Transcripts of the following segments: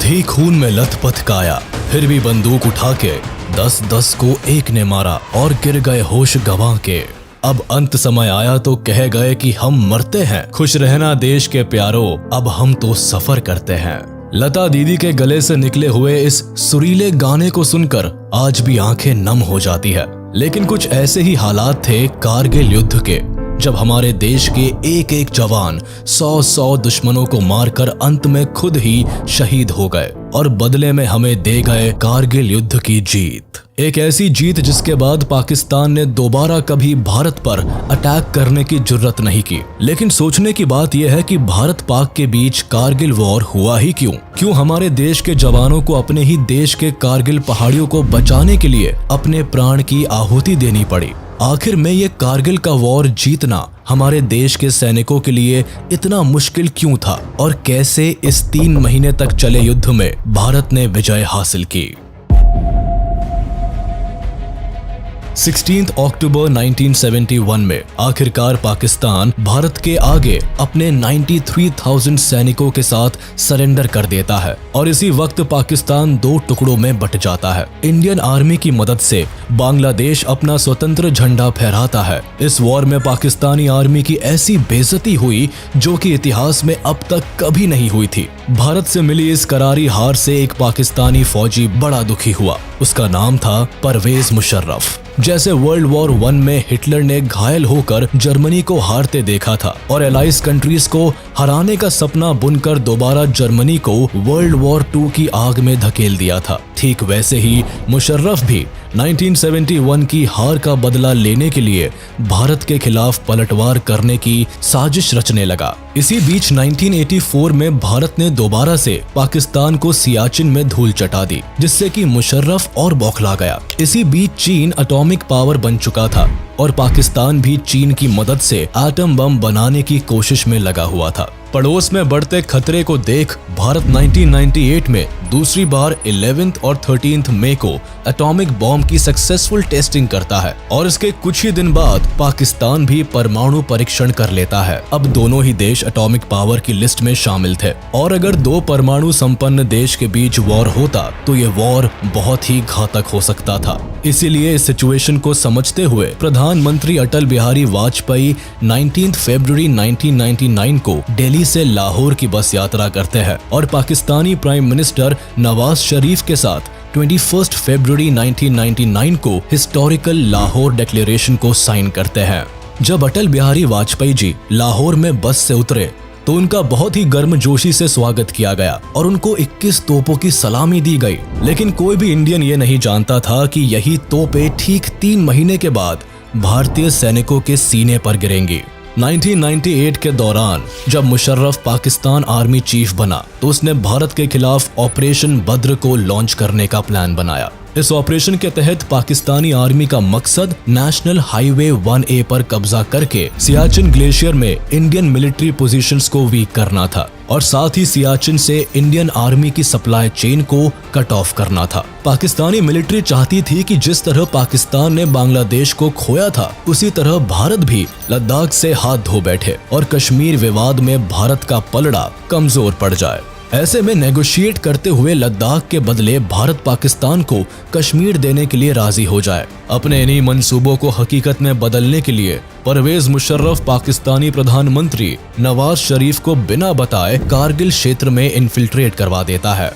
थी खून में लथपथ काया, फिर भी बंदूक उठा के 10-10 को एक ने मारा और गिर गए होश गंवा के। अब अंत समय आया तो कह गए कि हम मरते हैं, खुश रहना देश के प्यारो, अब हम तो सफर करते हैं। लता दीदी के गले से निकले हुए इस सुरीले गाने को सुनकर आज भी आंखें नम हो जाती है। लेकिन कुछ ऐसे ही हालात थे कारगिल युद्ध के, जब हमारे देश के एक एक जवान 100-100 दुश्मनों को मारकर अंत में खुद ही शहीद हो गए और बदले में हमें दे गए कारगिल युद्ध की जीत। एक ऐसी जीत जिसके बाद पाकिस्तान ने दोबारा कभी भारत पर अटैक करने की जुर्रत नहीं की। लेकिन सोचने की बात यह है कि भारत पाक के बीच कारगिल वॉर हुआ ही क्यों हमारे देश के जवानों को अपने ही देश के कारगिल पहाड़ियों को बचाने के लिए अपने प्राण की आहुति देनी पड़ी। आखिर में ये कारगिल का वॉर जीतना हमारे देश के सैनिकों के लिए इतना मुश्किल क्यों था और कैसे इस 3 महीने तक चले युद्ध में भारत ने विजय हासिल की। 16 अक्टूबर 1971 में आखिरकार पाकिस्तान भारत के आगे अपने 93,000 सैनिकों के साथ सरेंडर कर देता है और इसी वक्त पाकिस्तान 2 टुकड़ों में बट जाता है। इंडियन आर्मी की मदद से बांग्लादेश अपना स्वतंत्र झंडा फहराता है। इस वॉर में पाकिस्तानी आर्मी की ऐसी बेइज्जती हुई जो कि इतिहास में अब तक कभी नहीं हुई थी। भारत से मिली इस करारी हार से एक पाकिस्तानी फौजी बड़ा दुखी हुआ। उसका नाम था परवेज मुशर्रफ। जैसे वर्ल्ड वॉर 1 में हिटलर ने घायल होकर जर्मनी को हारते देखा था और एलाइज कंट्रीज को हराने का सपना बुनकर दोबारा जर्मनी को वर्ल्ड वॉर 2 की आग में धकेल दिया था, ठीक वैसे ही मुशर्रफ भी 1971 की हार का बदला लेने के लिए भारत के खिलाफ पलटवार करने की साजिश रचने लगा। इसी बीच 1984 में भारत ने दोबारा से पाकिस्तान को सियाचिन में धूल चटा दी, जिससे कि मुशर्रफ और बौखला गया। इसी बीच चीन एटॉमिक पावर बन चुका था और पाकिस्तान भी चीन की मदद से एटम बम बनाने की कोशिश में लगा हुआ था। पड़ोस में बढ़ते खतरे को देख भारत 1998 में दूसरी बार 11 और 13 मई को एटॉमिक बॉम्ब की सक्सेसफुल टेस्टिंग करता है और इसके कुछ ही दिन बाद पाकिस्तान भी परमाणु परीक्षण कर लेता है। अब दोनों ही देश एटॉमिक पावर की लिस्ट में शामिल थे और अगर 2 परमाणु संपन्न देश के बीच वॉर होता तो ये वॉर बहुत ही घातक हो सकता था। इसीलिए इस सिचुएशन को समझते हुए प्रधानमंत्री अटल बिहारी वाजपेयी 19 फरवरी 1999 को दिल्ली से लाहौर की बस यात्रा करते हैं और पाकिस्तानी प्राइम मिनिस्टर नवाज शरीफ के साथ 21 फरवरी 1999 को हिस्टोरिकल लाहौर डिक्लेरेशन को साइन करते हैं। जब अटल बिहारी वाजपेयी जी लाहौर में बस से उतरे तो उनका बहुत ही गर्मजोशी से स्वागत किया गया और उनको 21 तोपों की सलामी दी गई। लेकिन कोई भी इंडियन ये नहीं जानता था कि यही तोपें ठीक 3 महीने के बाद भारतीय सैनिकों के सीने पर गिरेंगी। 1998 के दौरान जब मुशर्रफ पाकिस्तान आर्मी चीफ बना तो उसने भारत के खिलाफ ऑपरेशन बद्र को लॉन्च करने का प्लान बनाया। इस ऑपरेशन के तहत पाकिस्तानी आर्मी का मकसद नेशनल हाईवे 1A पर कब्जा करके सियाचिन ग्लेशियर में इंडियन मिलिट्री पोजीशंस को वीक करना था और साथ ही सियाचिन से इंडियन आर्मी की सप्लाई चेन को कट ऑफ करना था। पाकिस्तानी मिलिट्री चाहती थी कि जिस तरह पाकिस्तान ने बांग्लादेश को खोया था उसी तरह भारत भी लद्दाख से हाथ धो बैठे और कश्मीर विवाद में भारत का पलड़ा कमजोर पड़ जाए। ऐसे में नेगोशिएट करते हुए लद्दाख के बदले भारत पाकिस्तान को कश्मीर देने के लिए राजी हो जाए। अपने इन्हीं मंसूबों को हकीकत में बदलने के लिए परवेज मुशर्रफ पाकिस्तानी प्रधानमंत्री नवाज शरीफ को बिना बताए कारगिल क्षेत्र में इन्फिल्ट्रेट करवा देता है।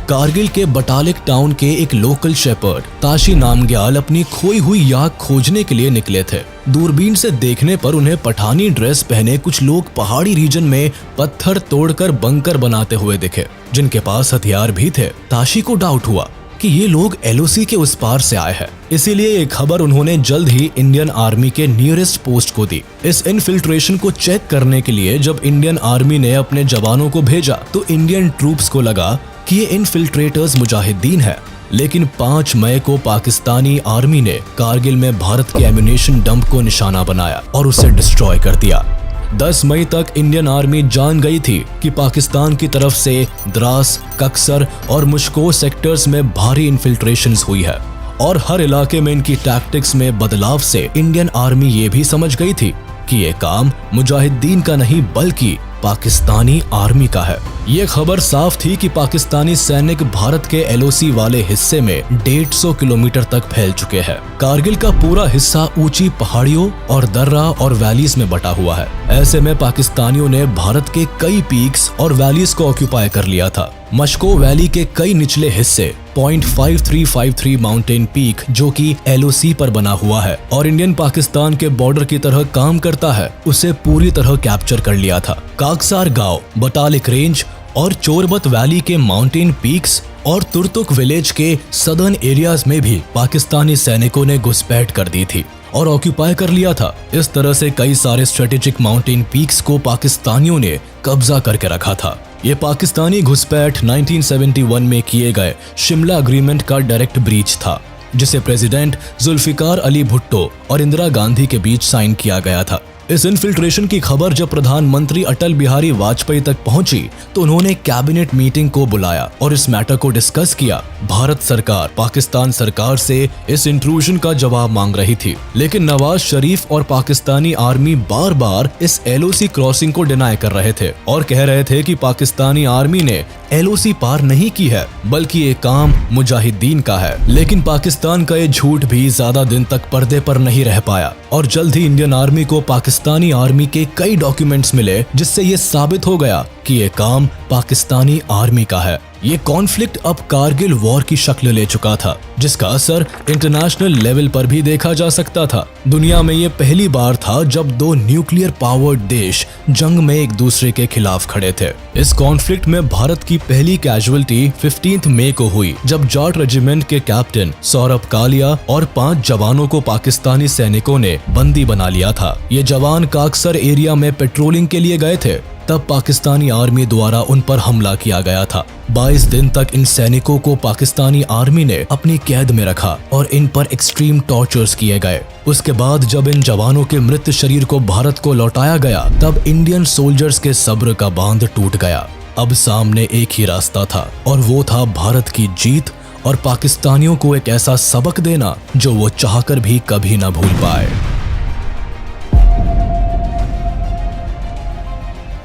कारगिल के बटालिक टाउन के एक लोकल शेपर्ड ताशी नामग्याल अपनी खोई हुई याक खोजने के लिए निकले थे। दूरबीन से देखने पर उन्हें पठानी ड्रेस पहने कुछ लोग पहाड़ी रीजन में पत्थर तोड़कर बंकर बनाते हुए दिखे, जिनके पास हथियार भी थे। ताशी को डाउट हुआ कि ये लोग LOC के उस पार से आए हैं, इसीलिए ये खबर उन्होंने जल्द ही इंडियन आर्मी के नियरेस्ट पोस्ट को दी। इस इन्फिल्ट्रेशन को चेक करने के लिए जब इंडियन आर्मी ने अपने जवानों को भेजा तो इंडियन ट्रूप्स को लगा कि ये इन्फिल्ट्रेटर्स मुजाहिदीन है। लेकिन 5 मई को पाकिस्तानी आर्मी ने कारगिल में भारत के एम्यूनेशन डंप को निशाना बनाया और उसे डिस्ट्रॉय कर दिया। 10 मई तक इंडियन आर्मी जान गई थी कि पाकिस्तान की तरफ से द्रास, कक्सर और मुश्को सेक्टर्स में भारी इन्फिल्ट्रेशंस हुई है और हर इलाके में इनकी टैक्टिक्स में बदलाव से इंडियन आर्मी ये भी समझ गई थी कि ये काम मुजाहिदीन का नहीं बल्कि पाकिस्तानी आर्मी का है। ये खबर साफ थी कि पाकिस्तानी सैनिक भारत के एलओसी वाले हिस्से में 150 किलोमीटर तक फैल चुके हैं। कारगिल का पूरा हिस्सा ऊंची पहाड़ियों और दर्रा और वैलीज में बटा हुआ है। ऐसे में पाकिस्तानियों ने भारत के कई पीक्स और वैलीज को ऑक्यूपाई कर लिया था। मशको वैली के कई निचले हिस्से .5353 माउंटेन पीक, जो कि एलओसी पर बना हुआ है और इंडियन पाकिस्तान के बॉर्डर की तरह काम करता है, उसे पूरी तरह कैप्चर कर लिया था। काकसार गांव, बटालिक रेंज और चोरबत वैली के माउंटेन पीक्स और तुर्तुक विलेज के सदर्न एरियाज में भी पाकिस्तानी सैनिकों ने घुसपैठ कर दी थी और ऑक्यूपाई कर लिया था। इस तरह से कई सारे स्ट्रेटेजिक माउंटेन पीक्स को पाकिस्तानियों ने कब्जा करके रखा था। ये पाकिस्तानी घुसपैठ 1971 में किए गए शिमला एग्रीमेंट का डायरेक्ट ब्रीच था, जिसे प्रेसिडेंट जुल्फिकार अली भुट्टो और इंदिरा गांधी के बीच साइन किया गया था। इस इन्फिल्ट्रेशन की खबर जब प्रधानमंत्री अटल बिहारी वाजपेयी तक पहुंची तो उन्होंने कैबिनेट मीटिंग को बुलाया और इस मैटर को डिस्कस किया। भारत सरकार पाकिस्तान सरकार से इस इंट्रूजन का जवाब मांग रही थी, लेकिन नवाज शरीफ और पाकिस्तानी आर्मी बार बार इस एलओसी क्रॉसिंग को डिनाई कर रहे थे और कह रहे थे कि पाकिस्तानी आर्मी ने एलओसी पार नहीं की है, बल्कि ये काम मुजाहिदीन का है। लेकिन पाकिस्तान का ये झूठ भी ज्यादा दिन तक पर्दे पर नहीं रह पाया और जल्द ही इंडियन आर्मी को पाकिस्तानी आर्मी के कई डॉक्यूमेंट्स मिले, जिससे ये साबित हो गया कि ये काम पाकिस्तानी आर्मी का है। ये कॉन्फ्लिक्ट अब कारगिल वॉर की शक्ल ले चुका था, जिसका असर इंटरनेशनल लेवल पर भी देखा जा सकता था। दुनिया में ये पहली बार था जब दो न्यूक्लियर पावर्ड देश जंग में एक दूसरे के खिलाफ खड़े थे। इस कॉन्फ्लिक्ट में भारत की पहली कैजुअलिटी 15 मई को हुई, जब जाट रेजिमेंट के कैप्टन सौरभ कालिया और 5 जवानों को पाकिस्तानी सैनिकों ने बंदी बना लिया था। ये जवान काकसर एरिया में पेट्रोलिंग के लिए गए थे, तब पाकिस्तानी आर्मी द्वारा उन पर हमला किया गया था। 22 दिन तक इन सैनिकों को पाकिस्तानी आर्मी ने अपनी कैद में रखा और इन पर एक्सट्रीम टॉर्चर्स किए गए। उसके बाद जब इन जवानों के मृत शरीर को भारत को लौटाया गया, तब इंडियन सोल्जर्स के सब्र का बांध टूट गया। अब सामने एक ही रास्ता था और वो था भारत की जीत और पाकिस्तानियों को एक ऐसा सबक देना जो वो चाहकर भी कभी न भूल पाए।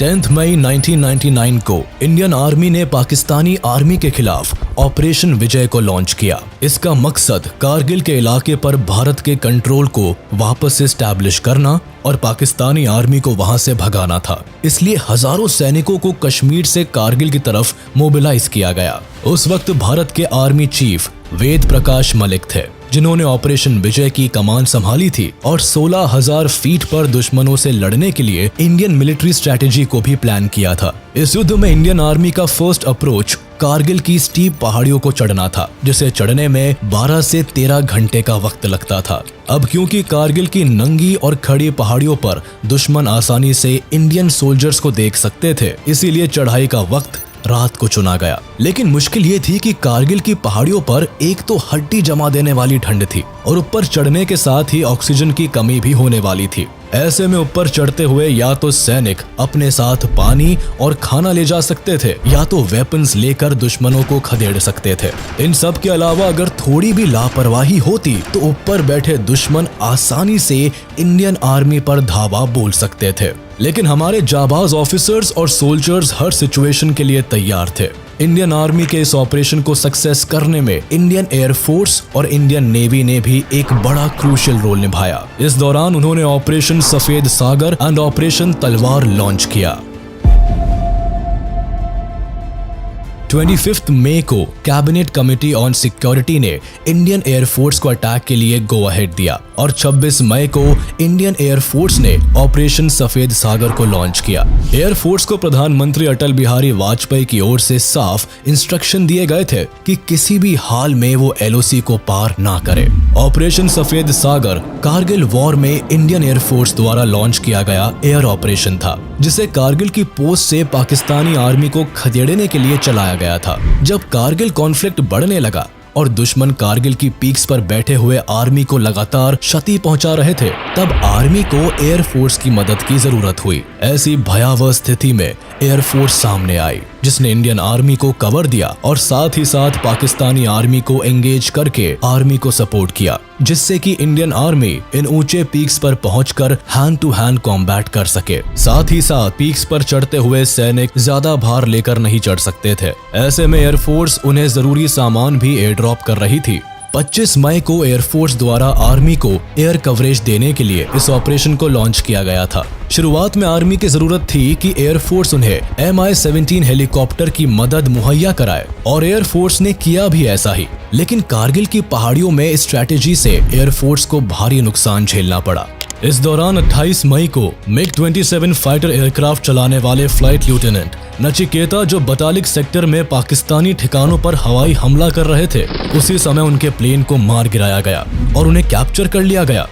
10 मई 1999 को इंडियन आर्मी ने पाकिस्तानी आर्मी के खिलाफ ऑपरेशन विजय को लॉन्च किया। इसका मकसद कारगिल के इलाके पर भारत के कंट्रोल को वापस एस्टैब्लिश करना और पाकिस्तानी आर्मी को वहां से भगाना था। इसलिए हजारों सैनिकों को कश्मीर से कारगिल की तरफ मोबिलाइज किया गया। उस वक्त भारत के आर्मी चीफ वेद प्रकाश मलिक थे, जिन्होंने ऑपरेशन विजय की कमान संभाली थी और 16,000 फीट पर दुश्मनों से लड़ने के लिए इंडियन मिलिट्री स्ट्रेटेजी को भी प्लान किया था। इस युद्ध में इंडियन आर्मी का फर्स्ट अप्रोच कारगिल की स्टीप पहाड़ियों को चढ़ना था, जिसे चढ़ने में 12 से 13 घंटे का वक्त लगता था। अब क्योंकि कारगिल की नंगी और खड़ी पहाड़ियों पर दुश्मन आसानी से इंडियन सोल्जर्स को देख सकते थे, इसीलिए चढ़ाई का वक्त रात को चुना गया। लेकिन मुश्किल ये थी कि कारगिल की पहाड़ियों पर एक तो हड्डी जमा देने वाली ठंड थी और ऊपर चढ़ने के साथ ही ऑक्सीजन की कमी भी होने वाली थी। ऐसे में ऊपर चढ़ते हुए या तो सैनिक अपने साथ पानी और खाना ले जा सकते थे या तो वेपन्स लेकर दुश्मनों को खदेड़ सकते थे। इन सब के अलावा अगर थोड़ी भी लापरवाही होती तो ऊपर बैठे दुश्मन आसानी से इंडियन आर्मी पर धावा बोल सकते थे। लेकिन हमारे जाबाज ऑफिसर्स और सोल्जर्स हर सिचुएशन के लिए तैयार थे। इंडियन आर्मी के इस ऑपरेशन को सक्सेस करने में इंडियन एयरफोर्स और इंडियन नेवी ने भी एक बड़ा क्रूशियल रोल निभाया। इस दौरान उन्होंने ऑपरेशन सफेद सागर एंड ऑपरेशन तलवार लॉन्च किया। 25 मई को कैबिनेट कमेटी ऑन सिक्योरिटी ने इंडियन एयरफोर्स को अटैक के लिए गो अहेड दिया और 26 मई को इंडियन एयरफोर्स ने ऑपरेशन सफेद सागर को लॉन्च किया। एयरफोर्स को प्रधानमंत्री अटल बिहारी वाजपेयी की ओर से साफ इंस्ट्रक्शन दिए गए थे कि किसी भी हाल में वो एलओसी को पार ना करे। ऑपरेशन सफेद सागर कारगिल वॉर में इंडियन एयरफोर्स द्वारा लॉन्च किया गया एयर ऑपरेशन था, जिसे कारगिल की पोस्ट से पाकिस्तानी आर्मी को खदेड़ने के लिए चलाया गया था। जब कारगिल कॉन्फ्लिक्ट बढ़ने लगा और दुश्मन कारगिल की पीक्स पर बैठे हुए आर्मी को लगातार क्षति पहुंचा रहे थे, तब आर्मी को एयरफोर्स की मदद की जरूरत हुई। ऐसी भयावह स्थिति में एयरफोर्स सामने आई, जिसने इंडियन आर्मी को कवर दिया और साथ ही साथ पाकिस्तानी आर्मी को एंगेज करके आर्मी को सपोर्ट किया, जिससे कि इंडियन आर्मी इन ऊंचे पीक्स पर पहुंचकर हैंड टू हैंड कॉम्बैट कर सके। साथ ही साथ पीक्स पर चढ़ते हुए सैनिक ज्यादा भार लेकर नहीं चढ़ सकते थे। ऐसे में एयरफोर्स उन्हें जरूरी सामान भी एयर ड्रॉप कर रही थी। 25 मई को एयरफोर्स द्वारा आर्मी को एयर कवरेज देने के लिए इस ऑपरेशन को लॉन्च किया गया था। शुरुआत में आर्मी की जरूरत थी कि एयरफोर्स उन्हें MI-17 हेलीकॉप्टर की मदद मुहैया कराए और एयरफोर्स ने किया भी ऐसा ही। लेकिन कारगिल की पहाड़ियों में इस स्ट्रैटेजी से एयरफोर्स को भारी नुकसान झेलना पड़ा। इस दौरान 28 मई को MiG-27 फाइटर एयरक्राफ्ट चलाने वाले फ्लाइट लेफ्टिनेंट नचिकेता, जो बतालिक सेक्टर में पाकिस्तानी ठिकानों पर हवाई हमला कर रहे थे, उसी समय उनके प्लेन को मार गिराया गया और उन्हें कैप्चर कर लिया गया।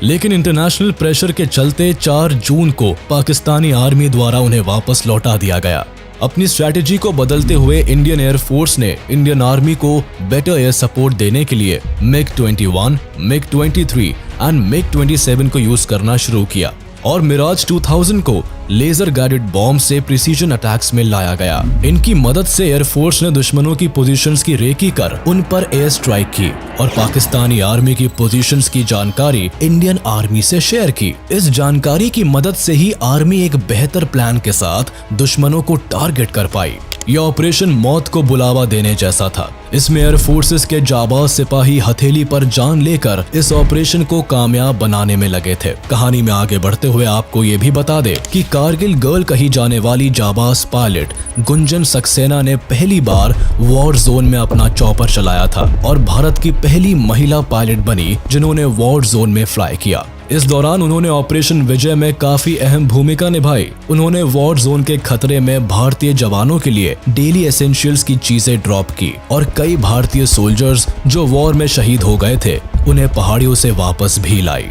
लेकिन इंटरनेशनल प्रेशर के चलते 4 जून को पाकिस्तानी आर्मी द्वारा उन्हें वापस लौटा दिया गया। अपनी स्ट्रैटेजी को बदलते हुए इंडियन एयरफोर्स ने इंडियन आर्मी को बेटर एयर सपोर्ट देने के लिए MiG-21, MiG-23 एंड MiG-27 को यूज करना शुरू किया और मिराज 2000 को लेजर गाइडेड बॉम्ब से प्रिसीजन अटैक्स में लाया गया। इनकी मदद से एयरफोर्स ने दुश्मनों की पोजीशंस की रेकी कर उन पर एयर स्ट्राइक की और पाकिस्तानी आर्मी की पोजीशंस की जानकारी इंडियन आर्मी से शेयर की। इस जानकारी की मदद से ही आर्मी एक बेहतर प्लान के साथ दुश्मनों को टारगेट कर पाई। यह ऑपरेशन मौत को बुलावा देने जैसा था। इसमें एयर फोर्सेस के जाबाज सिपाही हथेली पर जान लेकर इस ऑपरेशन को कामयाब बनाने में लगे थे। कहानी में आगे बढ़ते हुए आपको ये भी बता दे कि कारगिल गर्ल कही जाने वाली जाबाज पायलट गुंजन सक्सेना ने पहली बार वॉर जोन में अपना चॉपर चलाया था और भारत की पहली महिला पायलट बनी जिन्होंने वॉर जोन में फ्लाई किया। इस दौरान उन्होंने ऑपरेशन विजय में काफी अहम भूमिका निभाई। उन्होंने वॉर जोन के खतरे में भारतीय जवानों के लिए डेली एसेंशियल्स की चीजें ड्रॉप की और कई भारतीय सोल्जर्स जो वॉर में शहीद हो गए थे उन्हें पहाड़ियों से वापस भी लाई।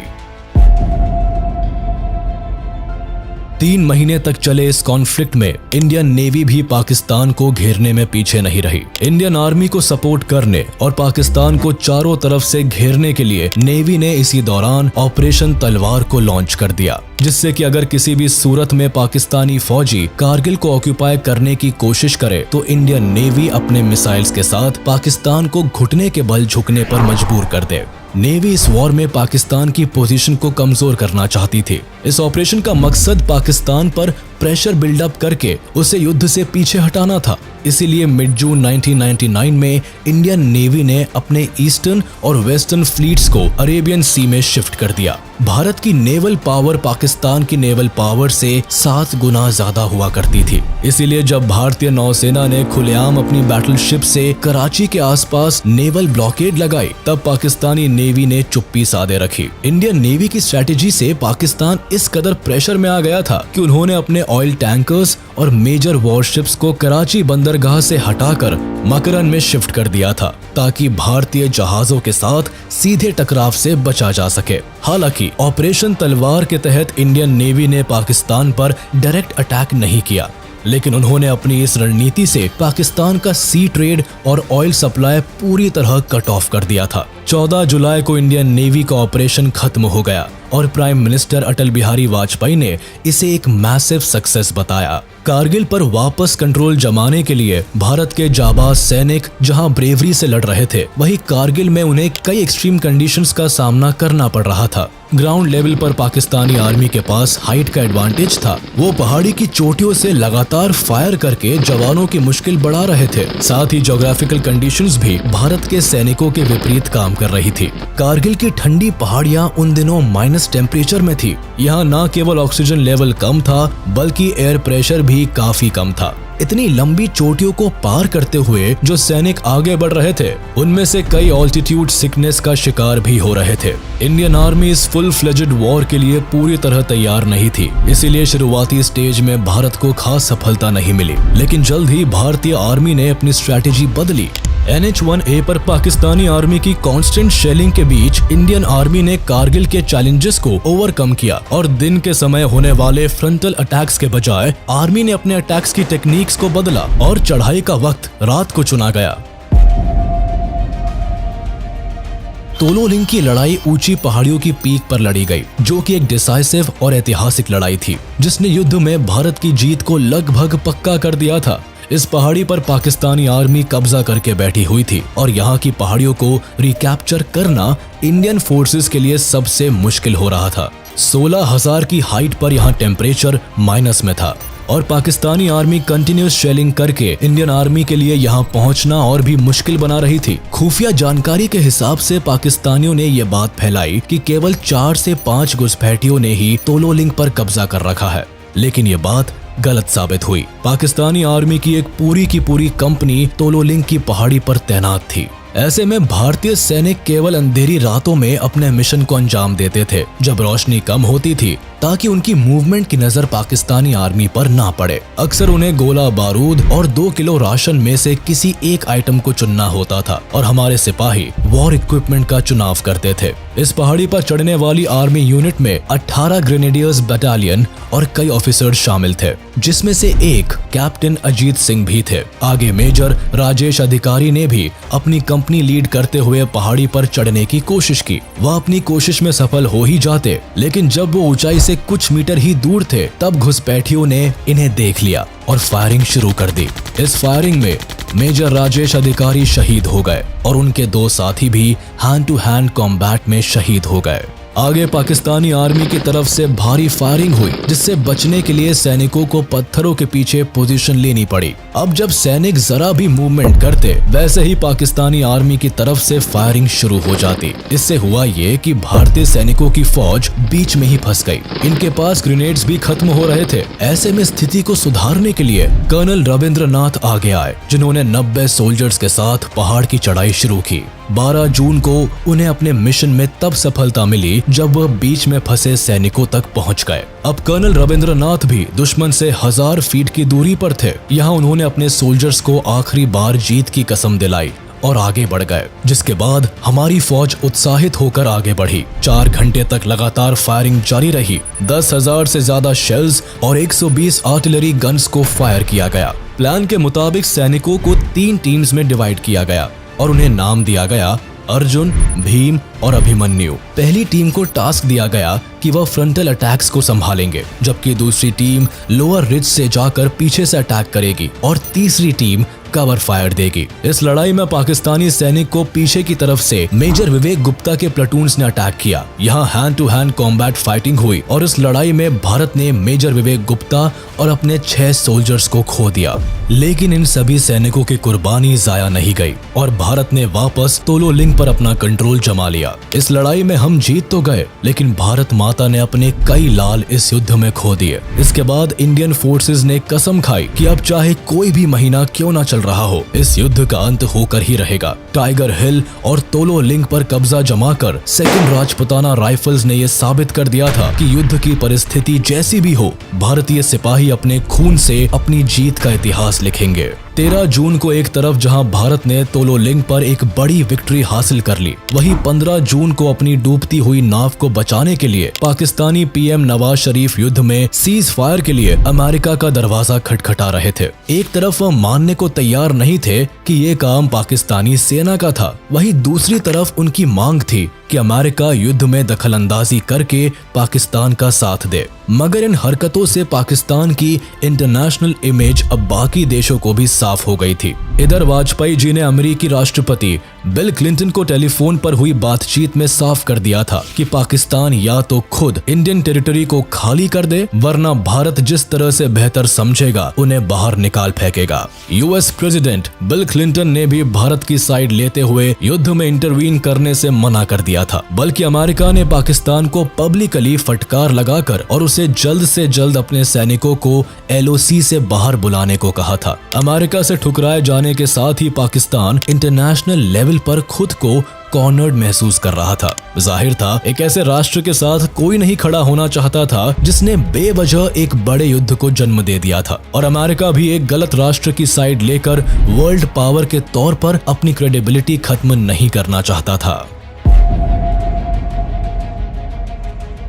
3 महीने तक चले इस कॉन्फ्लिक्ट में इंडियन नेवी भी पाकिस्तान को घेरने में पीछे नहीं रही। इंडियन आर्मी को सपोर्ट करने और पाकिस्तान को चारों तरफ से घेरने के लिए नेवी ने इसी दौरान ऑपरेशन तलवार को लॉन्च कर दिया, जिससे कि अगर किसी भी सूरत में पाकिस्तानी फौजी कारगिल को ऑक्यूपाई करने की कोशिश करे तो इंडियन नेवी अपने मिसाइल्स के साथ पाकिस्तान को घुटने के बल झुकने पर मजबूर कर दे। नेवी इस वॉर में पाकिस्तान की पोजीशन को कमजोर करना चाहती थी। इस ऑपरेशन का मकसद पाकिस्तान पर प्रेशर बिल्डअप करके उसे युद्ध से पीछे हटाना था। इसीलिए मिड जून 1999 में इंडियन नेवी ने अपने ईस्टर्न और वेस्टर्न फ्लीट्स को अरेबियन सी में शिफ्ट कर दिया। भारत की नेवल पावर पाकिस्तान की नेवल पावर से 7 गुना ज्यादा हुआ करती थी। इसीलिए जब भारतीय नौसेना ने खुलेआम अपनी बैटलशिप से कराची के आसपास नेवल ब्लॉकेड लगाई, तब पाकिस्तानी नेवी ने चुप्पी साधे रखी। इंडियन नेवी की स्ट्रैटेजी से पाकिस्तान इस कदर प्रेशर में आ गया था कि उन्होंने अपने ऑयल टैंकर्स और मेजर वॉरशिप्स को कराची बंदरगाह से हटाकर मकरन में शिफ्ट कर दिया था, ताकि भारतीय जहाजों के साथ सीधे टकराव से बचा जा सके। हालांकि ऑपरेशन तलवार के तहत इंडियन नेवी ने पाकिस्तान पर डायरेक्ट अटैक नहीं किया, लेकिन उन्होंने अपनी इस रणनीति से पाकिस्तान का सी ट्रेड और ऑयल सप्लाई पूरी तरह कट ऑफ कर दिया था। 14 जुलाई को इंडियन नेवी का ऑपरेशन खत्म हो गया और प्राइम मिनिस्टर अटल बिहारी वाजपेयी ने इसे एक मैसिव सक्सेस बताया। कारगिल पर वापस कंट्रोल जमाने के लिए भारत के जाबाज सैनिक जहां ब्रेवरी से लड़ रहे थे, वहीं कारगिल में उन्हें कई एक्सट्रीम कंडीशंस का सामना करना पड़ रहा था। ग्राउंड लेवल पर पाकिस्तानी आर्मी के पास हाइट का एडवांटेज था। वो पहाड़ी की चोटियों से लगातार फायर करके जवानों की मुश्किल बढ़ा रहे थे। साथ ही ज्योग्राफिकल कंडीशंस भी भारत के सैनिकों के विपरीत काम कर रही थी। कारगिल की ठंडी पहाड़ियां उन दिनों माइनस टेम्परेचर में थी। यहाँ न केवल ऑक्सीजन लेवल कम था, बल्कि एयर प्रेशर भी काफी कम था। इतनी लंबी चोटियों को पार करते हुए जो सैनिक आगे बढ़ रहे थे, उनमें से कई ऑल्टीट्यूड सिकनेस का शिकार भी हो रहे थे। इंडियन आर्मी इस फुल फ्लेजेड वॉर के लिए पूरी तरह तैयार नहीं थी, इसीलिए शुरुआती स्टेज में भारत को खास सफलता नहीं मिली। लेकिन जल्द ही भारतीय आर्मी ने अपनी स्ट्रैटेजी बदली। NH-1A पर पाकिस्तानी आर्मी की कांस्टेंट शेलिंग के बीच इंडियन आर्मी ने कारगिल के चैलेंजेस को ओवरकम किया और दिन के समय होने वाले फ्रंटल अटैक्स के बजाय आर्मी ने अपने अटैक्स की टेक्निक्स को बदला और चढ़ाई का वक्त रात को चुना गया। तोलोलिंग की लड़ाई ऊंची पहाड़ियों की पीक पर लड़ी गई, जो कि एक डिसाइसिव और ऐतिहासिक लड़ाई थी जिसने युद्ध में भारत की जीत को लगभग पक्का कर दिया था। इस पहाड़ी पर पाकिस्तानी आर्मी कब्जा करके बैठी हुई थी और यहाँ की पहाड़ियों को रिकैप्चर करना इंडियन फोर्सेस के लिए सबसे मुश्किल हो रहा था। 16,000 की हाइट पर यहाँ टेम्परेचर माइनस में था और पाकिस्तानी आर्मी कंटिन्यूस शेलिंग करके इंडियन आर्मी के लिए यहाँ पहुंचना और भी मुश्किल बना रही थी। खुफिया जानकारी के हिसाब से पाकिस्तानियों ने ये बात फैलाई कि केवल 4 से 5 घुसपैठियों ने ही तोलोलिंग पर कब्जा कर रखा है, लेकिन ये बात गलत साबित हुई। पाकिस्तानी आर्मी की एक पूरी की पूरी कंपनी तोलोलिंग की पहाड़ी पर तैनात थी। ऐसे में भारतीय सैनिक केवल अंधेरी रातों में अपने मिशन को अंजाम देते थे जब रोशनी कम होती थी, ताकि उनकी मूवमेंट की नजर पाकिस्तानी आर्मी पर ना पड़े। अक्सर उन्हें गोला बारूद और 2 किलो राशन में से किसी एक आइटम को चुनना होता था और हमारे सिपाही वॉर इक्विपमेंट का चुनाव करते थे। इस पहाड़ी पर चढ़ने वाली आर्मी यूनिट में 18 ग्रेनेडियर्स बटालियन और कई ऑफिसर शामिल थे, जिसमें से एक कैप्टन अजीत सिंह भी थे। आगे मेजर राजेश अधिकारी ने भी अपनी कंपनी लीड करते हुए पहाड़ी पर चढ़ने की कोशिश की। वह अपनी कोशिश में सफल हो ही जाते, लेकिन जब वो ऊंचाई से कुछ मीटर ही दूर थे तब घुसपैठियों ने इन्हें देख लिया और फायरिंग शुरू कर दी। इस फायरिंग में मेजर राजेश अधिकारी शहीद हो गए और उनके 2 साथी भी हैंड टू हैंड कॉम्बैट में शहीद हो गए। आगे पाकिस्तानी आर्मी की तरफ से भारी फायरिंग हुई, जिससे बचने के लिए सैनिकों को पत्थरों के पीछे पोजीशन लेनी पड़ी। अब जब सैनिक जरा भी मूवमेंट करते, वैसे ही पाकिस्तानी आर्मी की तरफ से फायरिंग शुरू हो जाती। इससे हुआ ये कि भारतीय सैनिकों की फौज बीच में ही फंस गई। इनके पास ग्रेनेड्स भी खत्म हो रहे थे। ऐसे में स्थिति को सुधारने के लिए कर्नल रविंद्रनाथ आगे आए, जिन्होंने 90 सोल्जर्स के साथ पहाड़ की चढ़ाई शुरू की। 12 जून को उन्हें अपने मिशन में तब सफलता मिली जब वह बीच में फंसे सैनिकों तक पहुंच गए। अब कर्नल रविंद्रनाथ भी दुश्मन से 1000 फीट की दूरी पर थे। यहाँ उन्होंने अपने सोल्जर्स को आखिरी बार जीत की कसम दिलाई और आगे बढ़ गए, जिसके बाद हमारी फौज उत्साहित होकर आगे बढ़ी। 4 घंटे तक लगातार फायरिंग जारी रही। 10,000 से ज्यादा शेल्स और 120 आर्टिलरी गन्स को फायर किया गया। प्लान के मुताबिक सैनिकों को 3 टीम्स में डिवाइड किया गया और उन्हें नाम दिया गया अर्जुन, भीम और अभिमन्यु। पहली टीम को टास्क दिया गया कि वह फ्रंटल अटैक्स को संभालेंगे, जबकि दूसरी टीम लोअर रिज से जाकर पीछे से अटैक करेगी और तीसरी टीम कवर फायर देगी। इस लड़ाई में पाकिस्तानी सैनिक को पीछे की तरफ से मेजर विवेक गुप्ता के प्लाटून्स ने अटैक किया। यहाँ hand to hand combat fighting हुई और इस लड़ाई में भारत ने मेजर विवेक गुप्ता और अपने 6 सोल्जर्स को खो दिया। लेकिन इन सभी सैनिकों की कुर्बानी जाया नहीं गई और भारत ने वापस तोलोलिंग पर अपना कंट्रोल जमा लिया। इस लड़ाई में हम जीत तो गए, लेकिन भारत माता ने अपने कई लाल इस युद्ध में खो दिए। इसके बाद इंडियन फोर्सेस ने कसम खाई कि अब चाहे कोई भी महीना क्यों ना चल रहा हो, इस युद्ध का अंत होकर ही रहेगा। टाइगर हिल और तोलोलिंग पर कब्जा जमाकर सेकंड राजपुताना राइफल्स ने यह साबित कर दिया था कि युद्ध की परिस्थिति जैसी भी हो, भारतीय सिपाही अपने खून से अपनी जीत का इतिहास लिखेंगे। 13 जून को एक तरफ जहां भारत ने तोलोलिंग पर एक बड़ी विक्ट्री हासिल कर ली, वहीं 15 जून को अपनी डूबती हुई नाव को बचाने के लिए पाकिस्तानी पीएम नवाज शरीफ युद्ध में सीज फायर के लिए अमेरिका का दरवाजा खटखटा रहे थे। एक तरफ वह मानने को तैयार नहीं थे कि ये काम पाकिस्तानी सेना का था, वहीं दूसरी तरफ उनकी मांग थी कि अमेरिका युद्ध में दखलंदाजी करके पाकिस्तान का साथ दे। मगर इन हरकतों से पाकिस्तान की इंटरनेशनल इमेज अब बाकी देशों को भी साफ हो गई थी। इधर वाजपेयी जी ने अमेरिकी राष्ट्रपति बिल क्लिंटन को टेलीफोन पर हुई बातचीत में साफ कर दिया था कि पाकिस्तान या तो खुद इंडियन टेरिटरी को खाली कर दे, वरना भारत जिस तरह से बेहतर समझेगा उन्हें बाहर निकाल फेंकेगा। यूएस प्रेसिडेंट बिल क्लिंटन ने भी भारत की साइड लेते हुए युद्ध में इंटरवीन करने से मना कर दिया था, बल्कि अमेरिका ने पाकिस्तान को पब्लिकली फटकार लगाकर और उसे जल्द से जल्द अपने सैनिकों को एलओसी से बाहर बुलाने को कहा था। अमेरिका से ठुकराए जाने के साथ ही पाकिस्तान इंटरनेशनल लेवल पर खुद को कॉर्नर्ड महसूस कर रहा था। जाहिर था एक ऐसे राष्ट्र के साथ कोई नहीं खड़ा होना चाहता था जिसने बेवजह एक बड़े युद्ध को जन्म दे दिया था, और अमेरिका भी एक गलत राष्ट्र की साइड लेकर वर्ल्ड पावर के तौर पर अपनी क्रेडिबिलिटी खत्म नहीं करना चाहता था।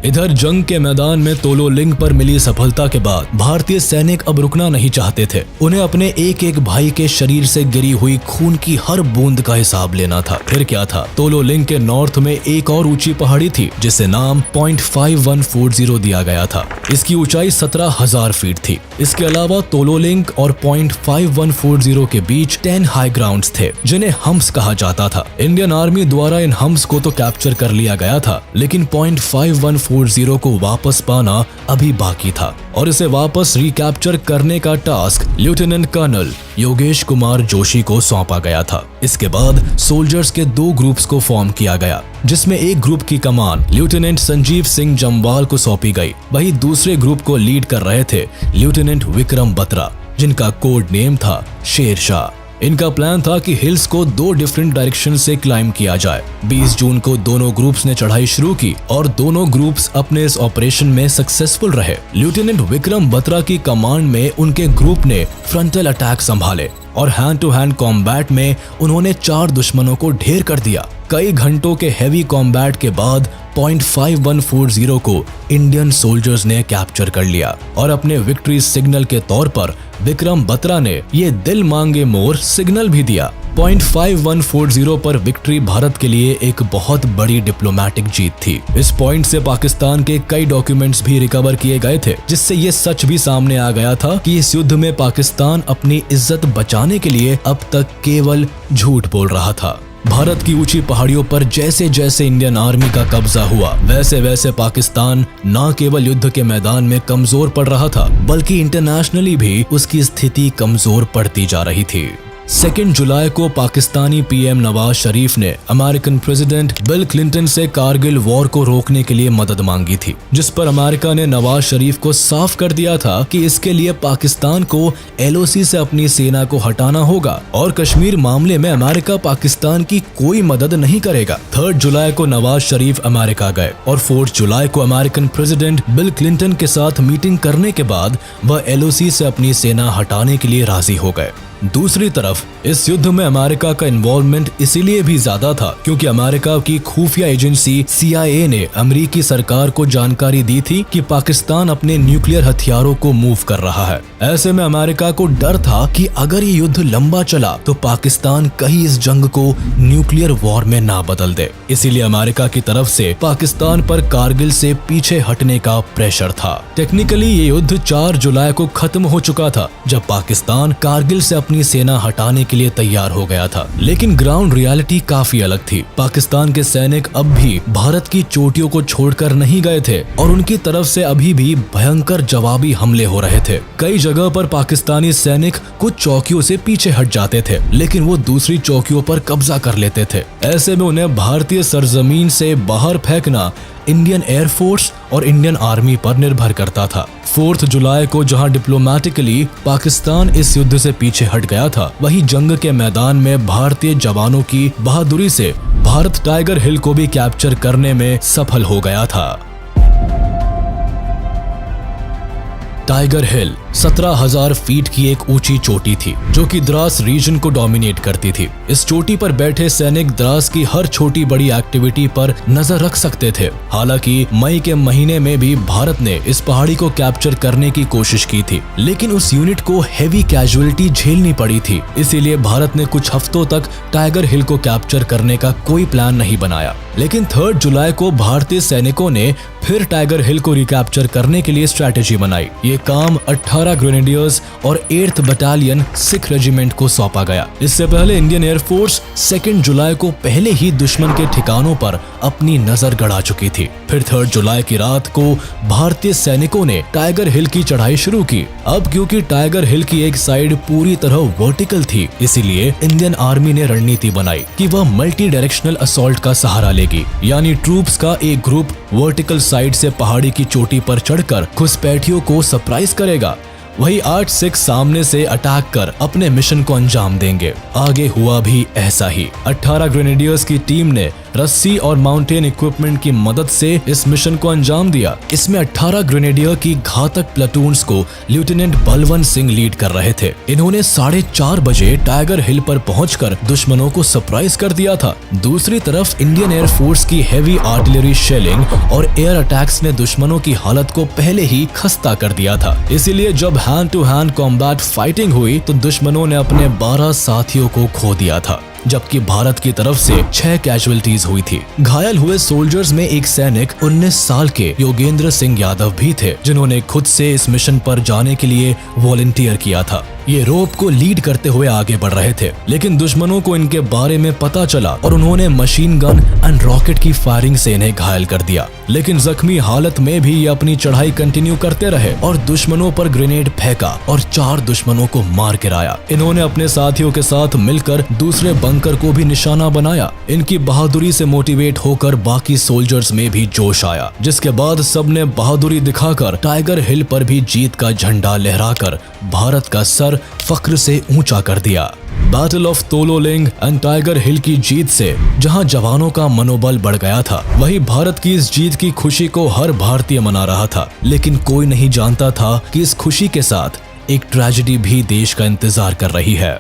इधर जंग के मैदान में तोलो लिंग पर मिली सफलता के बाद भारतीय सैनिक अब रुकना नहीं चाहते थे। उन्हें अपने एक एक भाई के शरीर से गिरी हुई खून की हर बूंद का हिसाब लेना था। फिर क्या था, तोलो लिंग के नॉर्थ में एक और ऊंची पहाड़ी थी जिसे नाम पॉइंट 5140 दिया गया था। इसकी ऊंचाई 17,000 फीट थी। इसके अलावा तोलो लिंग और पॉइंट 5140 के बीच 10 हाई ग्राउंड्स थे जिन्हें हम्स कहा जाता था। इंडियन आर्मी द्वारा इन हम्स को तो कैप्चर कर लिया गया था, लेकिन पॉइंट 5140 को वापस पाना अभी बाकी था और इसे वापस रिकैप्चर करने का task lieutenant colonel Yogesh Kumar Joshi को सौंपा गया था। इसके बाद सोल्जर्स के 2 ग्रुप्स को फॉर्म किया गया, जिसमें एक ग्रुप की कमान लेफ्टिनेंट संजीव सिंह जम्वाल को सौंपी गई। वहीं दूसरे ग्रुप को लीड कर रहे थे लेफ्टिनेंट विक्रम बत्रा, जिनका कोड नेम था शेरशाह। इनका प्लान था कि हिल्स को 2 डिफरेंट डायरेक्शन से क्लाइम किया जाए। 20 जून को दोनों ग्रुप्स ने चढ़ाई शुरू की और दोनों ग्रुप्स अपने इस ऑपरेशन में सक्सेसफुल रहे। लेफ्टिनेंट विक्रम बत्रा की कमांड में उनके ग्रुप ने फ्रंटल अटैक संभाले और हैंड टू हैंड कॉम्बैट में उन्होंने 4 दुश्मनों को ढेर कर दिया। कई घंटों के हैवी कॉम्बैट के बाद पॉइंट 5140 को इंडियन सोल्जर्स ने कैप्चर कर लिया और अपने विक्ट्री सिग्नल के तौर पर विक्रम बत्रा ने ये दिल मांगे मोर सिग्नल भी दिया। पॉइंट 5140 पर विक्ट्री भारत के लिए एक बहुत बड़ी डिप्लोमेटिक जीत थी। इस पॉइंट से पाकिस्तान के कई डॉक्यूमेंट्स भी रिकवर किए गए थे, जिससे ये सच भी सामने आ गया था कि इस युद्ध में पाकिस्तान अपनी इज्जत बचाने के लिए अब तक केवल झूठ बोल रहा था। भारत की ऊंची पहाड़ियों पर जैसे जैसे इंडियन आर्मी का कब्जा हुआ, वैसे वैसे पाकिस्तान न केवल युद्ध के मैदान में कमजोर पड़ रहा था, बल्कि इंटरनेशनली भी उसकी स्थिति कमजोर पड़ती जा रही थी। 2 जुलाई को पाकिस्तानी पीएम नवाज शरीफ ने अमेरिकन प्रेसिडेंट बिल क्लिंटन से कारगिल वॉर को रोकने के लिए मदद मांगी थी, जिस पर अमेरिका ने नवाज शरीफ को साफ कर दिया था कि इसके लिए पाकिस्तान को LOC से अपनी सेना को हटाना होगा और कश्मीर मामले में अमेरिका पाकिस्तान की कोई मदद नहीं करेगा। 3 जुलाई को नवाज शरीफ अमेरिका गए और 4 जुलाई को अमेरिकन प्रेसिडेंट बिल क्लिंटन के साथ मीटिंग करने के बाद वह LOC से अपनी सेना हटाने के लिए राजी हो गए। दूसरी तरफ इस युद्ध में अमेरिका का इन्वॉल्वमेंट इसीलिए भी ज्यादा था क्योंकि अमेरिका की खुफिया एजेंसी CIA ने अमेरिकी सरकार को जानकारी दी थी कि पाकिस्तान अपने न्यूक्लियर हथियारों को मूव कर रहा है। ऐसे में अमेरिका को डर था कि अगर ये युद्ध लंबा चला तो पाकिस्तान कहीं इस जंग को न्यूक्लियर वॉर में ना बदल दे। इसीलिए अमेरिका की तरफ से पाकिस्तान पर कारगिल से पीछे हटने का प्रेशर था। टेक्निकली ये युद्ध 4 जुलाई को खत्म हो चुका था, जब पाकिस्तान कारगिल से अपनी सेना हटाने के लिए तैयार हो गया था। लेकिन ग्राउंड रियलिटी काफी अलग थी। पाकिस्तान के सैनिक अब भी भारत की चोटियों को छोड़कर नहीं गए थे और उनकी तरफ से अभी भी भयंकर जवाबी हमले हो रहे थे। कई जगह पर पाकिस्तानी सैनिक कुछ चौकियों से पीछे हट जाते थे, लेकिन वो दूसरी चौकियों पर कब्जा कर लेते थे। ऐसे में उन्हें भारतीय सरजमीन से बाहर फेंकना इंडियन एयरफोर्स और इंडियन आर्मी पर निर्भर करता था। 4 जुलाई को जहां डिप्लोमेटिकली पाकिस्तान इस युद्ध से पीछे हट गया था, वहीं जंग के मैदान में भारतीय जवानों की बहादुरी से भारत टाइगर हिल को भी कैप्चर करने में सफल हो गया था। टाइगर हिल 17,000 फीट की एक ऊंची चोटी थी जो कि द्रास रीजन को डोमिनेट करती थी। इस चोटी पर बैठे सैनिक द्रास की हर छोटी बड़ी एक्टिविटी पर नजर रख सकते थे। हालांकि मई के महीने में भी भारत ने इस पहाड़ी को कैप्चर करने की कोशिश की थी, लेकिन उस यूनिट को हेवी कैजुअलिटी झेलनी पड़ी थी। इसीलिए भारत ने कुछ हफ्तों तक टाइगर हिल को कैप्चर करने का कोई प्लान नहीं बनाया। लेकिन 3 जुलाई को भारतीय सैनिकों ने फिर टाइगर हिल को रिकैप्चर करने के लिए स्ट्रैटेजी बनाई। ये काम 18 ग्रेनेडियर्स और 8th बटालियन सिख रेजिमेंट को सौंपा गया। इससे पहले इंडियन एयरफोर्स 2 जुलाई को पहले ही दुश्मन के ठिकानों पर अपनी नजर गड़ा चुकी थी। फिर 3 जुलाई की रात को भारतीय सैनिकों ने टाइगर हिल की चढ़ाई शुरू की। अब क्योंकि टाइगर हिल की एक साइड पूरी तरह वर्टिकल थी, इसीलिए इंडियन आर्मी ने रणनीति बनाई कि वह मल्टी डायरेक्शनल असॉल्ट का सहारा लेगी, यानी ट्रूप्स का एक ग्रुप वर्टिकल साइड से पहाड़ी की चोटी पर चढ़कर घुसपैठियों को सरप्राइज करेगा। वही 8 सिख सामने से अटैक कर अपने मिशन को अंजाम देंगे। आगे हुआ भी ऐसा ही। 18 ग्रेनेडियर्स की टीम ने रस्सी और माउंटेन इक्विपमेंट की मदद से इस मिशन को अंजाम दिया। इसमें 18 ग्रेनेडियर की घातक प्लाटून्स को लेफ्टिनेंट बलवंत सिंह लीड कर रहे थे। इन्होंने 4:30 बजे टाइगर हिल पर पहुंचकर दुश्मनों को सरप्राइज कर दिया था। दूसरी तरफ इंडियन एयरफोर्स की हेवी आर्टिलरी शेलिंग और एयर अटैक्स ने दुश्मनों की हालत को पहले ही खस्ता कर दिया था। इसीलिए जब hand to hand combat fighting हुई तो दुश्मनों ने अपने 12 साथियों को खो दिया था, जबकि भारत की तरफ से 6 कैजुअलिटीज हुई थी। घायल हुए सोल्जर्स में एक सैनिक 19 साल के योगेंद्र सिंह यादव भी थे, जिन्होंने खुद से इस मिशन पर जाने के लिए वॉलंटियर किया था। ये रोप को लीड करते हुए आगे बढ़ रहे थे, लेकिन दुश्मनों को इनके बारे में पता चला और उन्होंने मशीन गन एंड रॉकेट की फायरिंग से इन्हें घायल कर दिया। लेकिन जख्मी हालत में भी ये अपनी चढ़ाई कंटिन्यू करते रहे और दुश्मनों पर ग्रेनेड फेंका और 4 दुश्मनों को मार गिराया। इन्होंने अपने साथियों के साथ मिलकर दूसरे बंकर को भी निशाना बनाया। इनकी बहादुरी से मोटिवेट होकर बाकी सोल्जर्स में भी जोश आया, जिसके बाद सबने बहादुरी दिखाकर टाइगर हिल पर भी जीत का झंडा लहराकर भारत का सर फख्र से ऊंचा कर दिया। Battle of Tololing and Tiger Hill की जीत से जहां जवानों का मनोबल बढ़ गया था, वहीं भारत की इस जीत की खुशी को हर भारतीय मना रहा था। लेकिन कोई नहीं जानता था कि इस खुशी के साथ एक ट्रेजेडी भी देश का इंतजार कर रही है।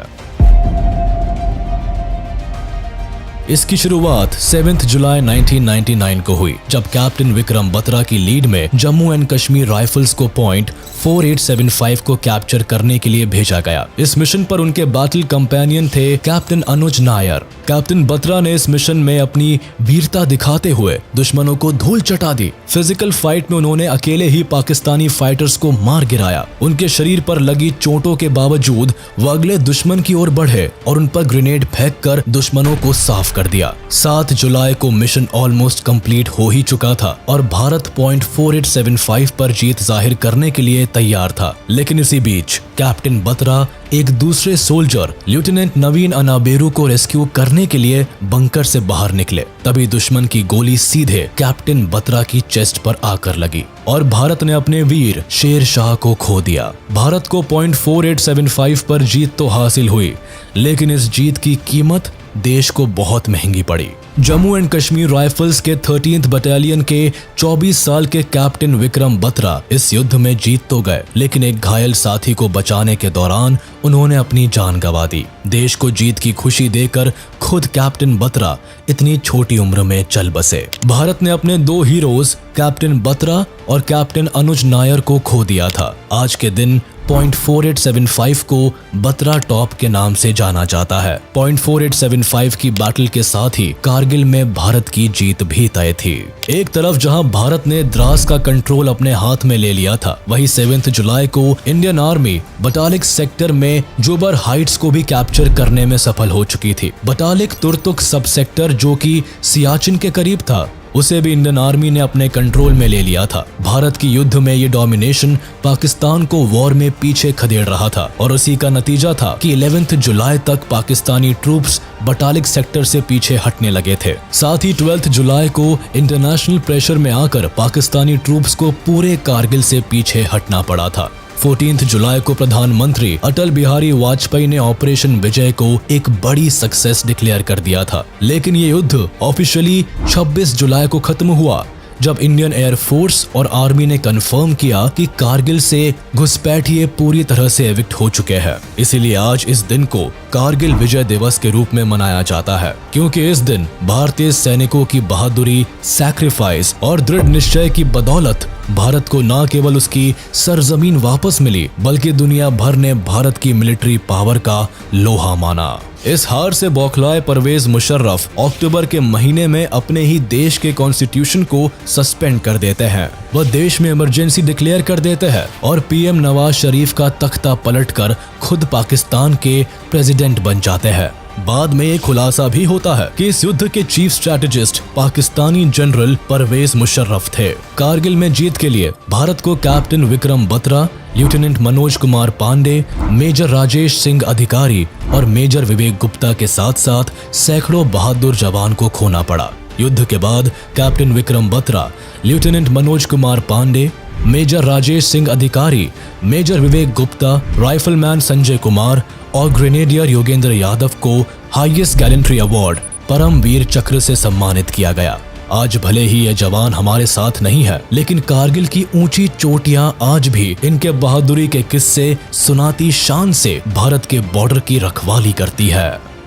इसकी शुरुआत 7 जुलाई 1999 को हुई, जब कैप्टन विक्रम बत्रा की लीड में जम्मू एंड कश्मीर राइफल्स को पॉइंट 4875 को कैप्चर करने के लिए भेजा गया। इस मिशन पर उनके बैटल कंपेनियन थे कैप्टन अनुज नायर। कैप्टन बत्रा ने इस मिशन में अपनी वीरता दिखाते हुए दुश्मनों को धूल चटा दी। फिजिकल फाइट में उन्होंने अकेले ही पाकिस्तानी फाइटर्स को मार गिराया। उनके शरीर पर लगी चोटों के बावजूद वो अगले दुश्मन की ओर बढ़े और उन पर ग्रेनेड फेंक कर दुश्मनों को साफ कर दिया। 7 जुलाई को मिशन ऑलमोस्ट कंप्लीट हो ही चुका था और भारत पॉइंट 4875 पर जीत जाहिर करने के लिए तैयार था। लेकिन इसी बीच कैप्टन बत्रा एक दूसरे सोल्जर लेफ्टिनेंट नवीन अनाबेरू को रेस्क्यू करने के लिए बंकर से बाहर निकले। तभी दुश्मन की गोली सीधे कैप्टन बत्रा की चेस्ट पर आकर लगी और भारत ने अपने वीर शेर शाह को खो दिया। भारत को पॉइंट 4875 पर जीत तो हासिल हुई, लेकिन इस जीत की कीमत देश को बहुत महंगी पड़ी। जम्मू एंड कश्मीर राइफल्स के 13th बटालियन के 24 साल के कैप्टन विक्रम बत्रा इस युद्ध में जीत तो गए, लेकिन एक घायल साथी को बचाने के दौरान उन्होंने अपनी जान गंवा दी। देश को जीत की खुशी देकर खुद कैप्टन बत्रा इतनी छोटी उम्र में चल बसे। भारत ने अपने 2 हीरोज कैप्टन बत्रा और कैप्टन अनुज नायर को खो दिया था। आज के दिन पॉइंट 4875 को बत्रा टॉप के नाम से जाना जाता है। पॉइंट 4875 की बैटल के साथ ही कारगिल में भारत की जीत भी तय थी। एक तरफ जहां भारत ने द्रास का कंट्रोल अपने हाथ में ले लिया था, वहीं 7 जुलाई को इंडियन आर्मी बटालिक सेक्टर में जुबर हाइट्स को भी कैप्चर करने में सफल हो चुकी थी। बटालिक तुर्तुक सब सेक्टर, जो कि सियाचिन के करीब था, उसे भी इंडियन आर्मी ने अपने कंट्रोल में ले लिया था। भारत की युद्ध में ये डोमिनेशन पाकिस्तान को वॉर में पीछे खदेड़ रहा था और उसी का नतीजा था कि 11 जुलाई तक पाकिस्तानी ट्रूप्स बटालिक सेक्टर से पीछे हटने लगे थे। साथ ही 12 जुलाई को इंटरनेशनल प्रेशर में आकर पाकिस्तानी ट्रूप्स को पूरे कारगिल से पीछे हटना पड़ा था। 14 जुलाई को प्रधानमंत्री अटल बिहारी वाजपेयी ने ऑपरेशन विजय को एक बड़ी सक्सेस डिक्लेयर कर दिया था। लेकिन ये युद्ध ऑफिशियली 26 जुलाई को खत्म हुआ, जब इंडियन एयरफोर्स और आर्मी ने कंफर्म किया कि कारगिल से घुसपैठिए पूरी तरह से एविक्ट हो चुके हैं। इसीलिए आज इस दिन को कारगिल विजय दिवस के रूप में मनाया जाता है, क्योंकि इस दिन भारतीय सैनिकों की बहादुरी, सैक्रिफाइस और दृढ़ निश्चय की बदौलत भारत को न केवल उसकी सरजमीन वापस मिली, बल्कि दुनिया भर ने भारत की मिलिट्री पावर का लोहा माना। इस हार से बौखलाए परवेज मुशर्रफ अक्टूबर के महीने में अपने ही देश के कॉन्स्टिट्यूशन को सस्पेंड कर देते हैं। वह देश में इमरजेंसी डिक्लेयर कर देते हैं और पीएम नवाज शरीफ का तख्ता पलटकर खुद पाकिस्तान के प्रेसिडेंट बन जाते हैं। बाद में एक खुलासा भी होता है कि इस युद्ध के chief strategist Pakistani general Parvez Musharraf थे। कारगिल में जीत के लिए भारत को captain Vikram Batra, lieutenant Manoj Kumar Pandey, major Rajesh Singh Adhikari और मेजर विवेक गुप्ता के साथ साथ सैकड़ों बहादुर जवान को खोना पड़ा। युद्ध के बाद captain Vikram Batra, lieutenant Manoj Kumar Pandey, major Rajesh Singh Adhikari, major Vivek Gupta, rifleman Sanjay Kumar और ग्रेनेडियर योगेंद्र यादव को हाईएस्ट गैलेंट्री अवार्ड परमवीर चक्र से सम्मानित किया गया। आज भले ही ये जवान हमारे साथ नहीं है, लेकिन कारगिल की ऊंची चोटियां आज भी इनके बहादुरी के किस्से सुनाती शान से भारत के बॉर्डर की रखवाली करती है।